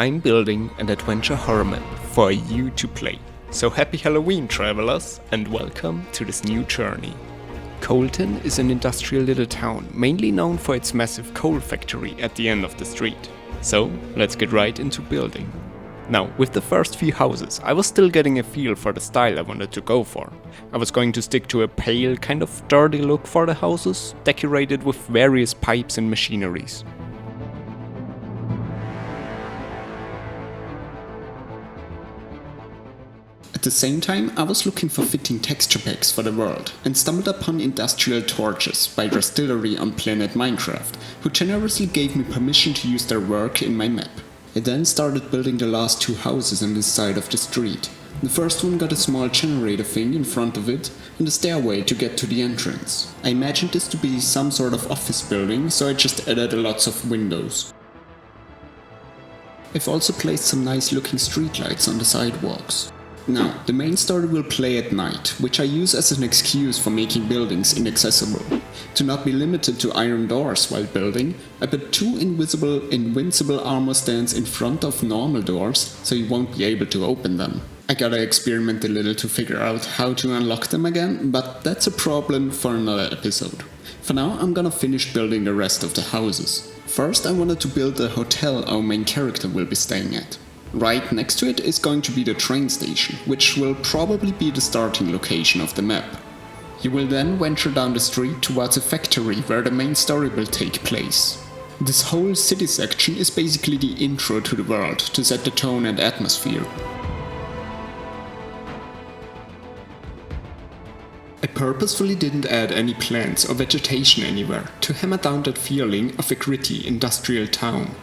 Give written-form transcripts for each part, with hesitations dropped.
I'm building an adventure horror map for you to play. So happy Halloween, travelers, and welcome to this new journey. Colton is an industrial little town, mainly known for its massive coal factory at the end of the street. So let's get right into building. Now, with the first few houses, I was still getting a feel for the style I wanted to go for. I was going to stick to a pale, kind of dirty look for the houses, decorated with various pipes and machineries. At the same time, I was looking for fitting texture packs for the world, and stumbled upon Industrial Torches by Rustillery on Planet Minecraft, who generously gave me permission to use their work in my map. I then started building the last two houses on this side of the street. The first one got a small generator thing in front of it and a stairway to get to the entrance. I imagined this to be some sort of office building, so I just added lots of windows. I've also placed some nice looking streetlights on the sidewalks. Now, the main story will play at night, which I use as an excuse for making buildings inaccessible. To not be limited to iron doors while building, I put two invincible armor stands in front of normal doors, so you won't be able to open them. I gotta experiment a little to figure out how to unlock them again, but that's a problem for another episode. For now, I'm gonna finish building the rest of the houses. First, I wanted to build the hotel our main character will be staying at. Right next to it is going to be the train station, which will probably be the starting location of the map. You will then venture down the street towards a factory where the main story will take place. This whole city section is basically the intro to the world, to set the tone and atmosphere. I purposefully didn't add any plants or vegetation anywhere, to hammer down that feeling of a gritty industrial town.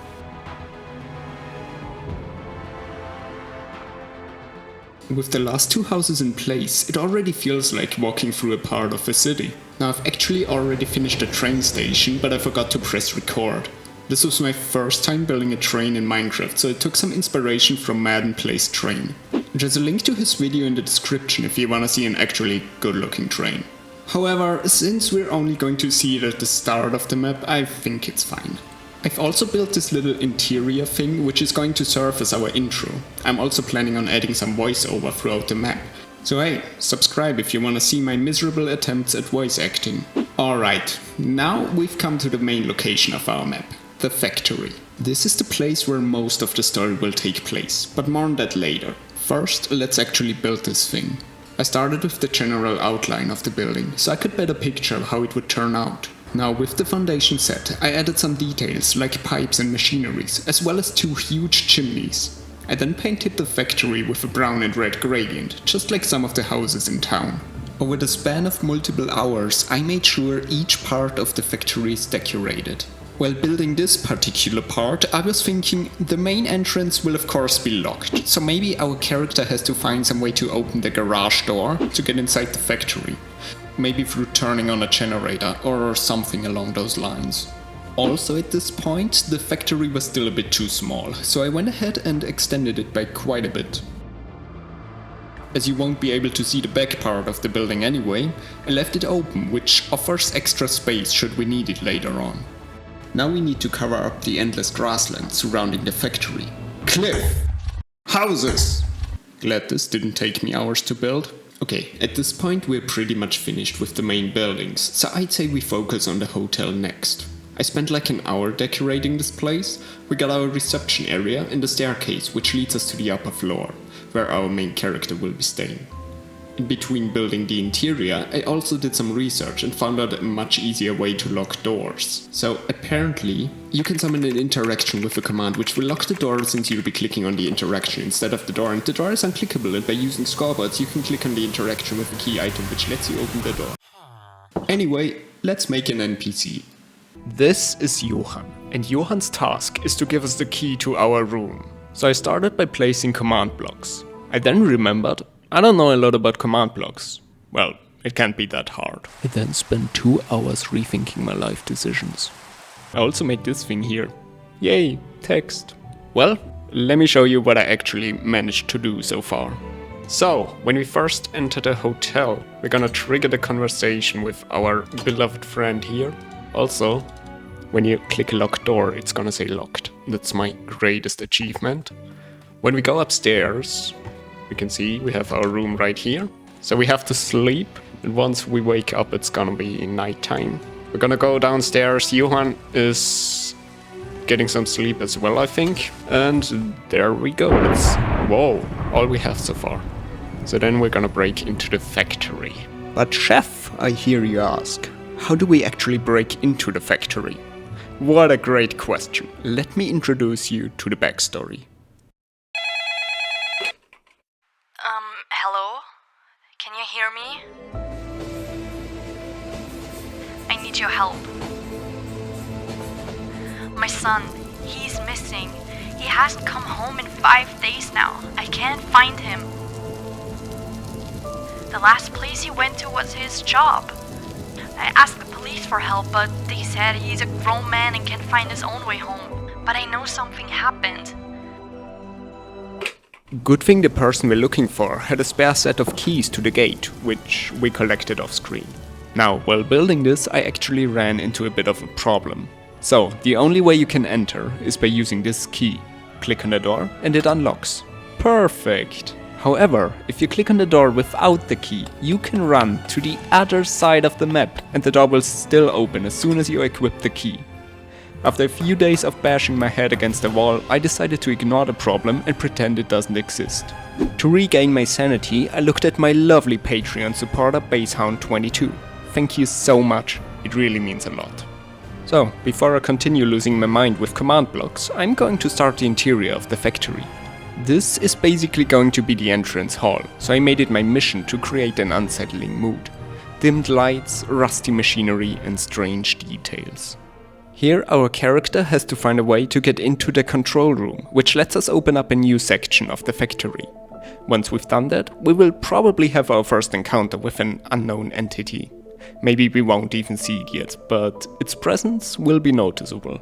With the last two houses in place, it already feels like walking through a part of a city. Now, I've actually already finished the train station, but I forgot to press record. This was my first time building a train in Minecraft, so I took some inspiration from MadenPlay's train. There's a link to his video in the description if you wanna see an actually good looking train. However, since we're only going to see it at the start of the map, I think it's fine. I've also built this little interior thing, which is going to serve as our intro. I'm also planning on adding some voiceover throughout the map. So hey, subscribe if you wanna see my miserable attempts at voice acting. Alright, now we've come to the main location of our map, the factory. This is the place where most of the story will take place, but more on that later. First, let's actually build this thing. I started with the general outline of the building, so I could better picture how it would turn out. Now, with the foundation set, I added some details like pipes and machineries, as well as two huge chimneys. I then painted the factory with a brown and red gradient, just like some of the houses in town. Over the span of multiple hours, I made sure each part of the factory is decorated. While building this particular part, I was thinking the main entrance will of course be locked, so maybe our character has to find some way to open the garage door to get inside the factory. Maybe through turning on a generator or something along those lines. Also at this point, the factory was still a bit too small, so I went ahead and extended it by quite a bit. As you won't be able to see the back part of the building anyway, I left it open, which offers extra space should we need it later on. Now we need to cover up the endless grassland surrounding the factory. Cliff! Houses! Glad this didn't take me hours to build. Okay, at this point we're pretty much finished with the main buildings, so I'd say we focus on the hotel next. I spent like an hour decorating this place. We got our reception area and the staircase which leads us to the upper floor, where our main character will be staying. In between building the interior, I also did some research and found out a much easier way to lock doors. So apparently, you can summon an interaction with a command which will lock the door since you'll be clicking on the interaction instead of the door, and the door is unclickable, and by using scoreboards you can click on the interaction with a key item which lets you open the door. Anyway, let's make an NPC. This is Johan, and Johan's task is to give us the key to our room. So I started by placing command blocks. I then remembered I don't know a lot about command blocks. Well, it can't be that hard. I then spent 2 hours rethinking my life decisions. I also made this thing here. Yay, text. Well, let me show you what I actually managed to do so far. So, when we first enter the hotel, we're gonna trigger the conversation with our beloved friend here. Also, When you click a locked door, it's gonna say locked. That's my greatest achievement. When we go upstairs, we can see we have our room right here. So we have to sleep, and once we wake up, it's gonna be nighttime. We're gonna go downstairs. Johan is getting some sleep as well, I think. And there we go. It's, whoa, all we have so far. So then we're gonna break into the factory. But chef, I hear you ask, how do we actually break into the factory? What a great question. Let me introduce you to the backstory. Hello? Can you hear me? I need your help. My son, he's missing. He hasn't come home in 5 days now. I can't find him. The last place he went to was his job. I asked the police for help, but they said he's a grown man and can find his own way home. But I know something happened. Good thing the person we're looking for had a spare set of keys to the gate, which we collected off screen. Now, while building this, I actually ran into a bit of a problem. So, the only way you can enter is by using this key. Click on the door and it unlocks. Perfect! However, if you click on the door without the key, you can run to the other side of the map and the door will still open as soon as you equip the key. After a few days of bashing my head against the wall, I decided to ignore the problem and pretend it doesn't exist. To regain my sanity, I looked at my lovely Patreon supporter Basehound22. Thank you so much, it really means a lot. So, before I continue losing my mind with command blocks, I'm going to start the interior of the factory. This is basically going to be the entrance hall, so I made it my mission to create an unsettling mood. Dimmed lights, rusty machinery and strange details. Here our character has to find a way to get into the control room, which lets us open up a new section of the factory. Once we've done that, we will probably have our first encounter with an unknown entity. Maybe we won't even see it yet, but its presence will be noticeable.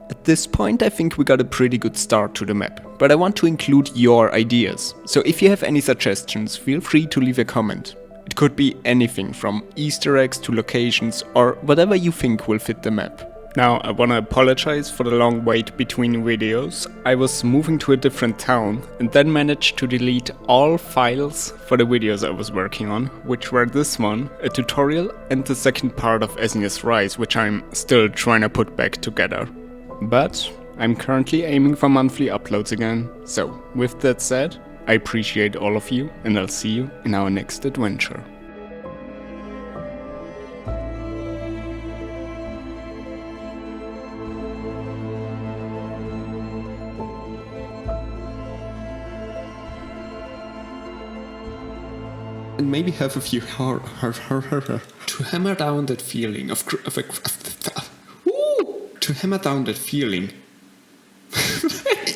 At this point I think we got a pretty good start to the map, but I want to include your ideas, so if you have any suggestions, feel free to leave a comment. It could be anything from Easter eggs to locations or whatever you think will fit the map. Now, I wanna apologize for the long wait between videos. I was moving to a different town and then managed to delete all files for the videos I was working on, which were this one, a tutorial, and the second part of Esnia's Rise, which I'm still trying to put back together. But I'm currently aiming for monthly uploads again, so with that said, I appreciate all of you and I'll see you in our next adventure. And maybe have a few to hammer down that feeling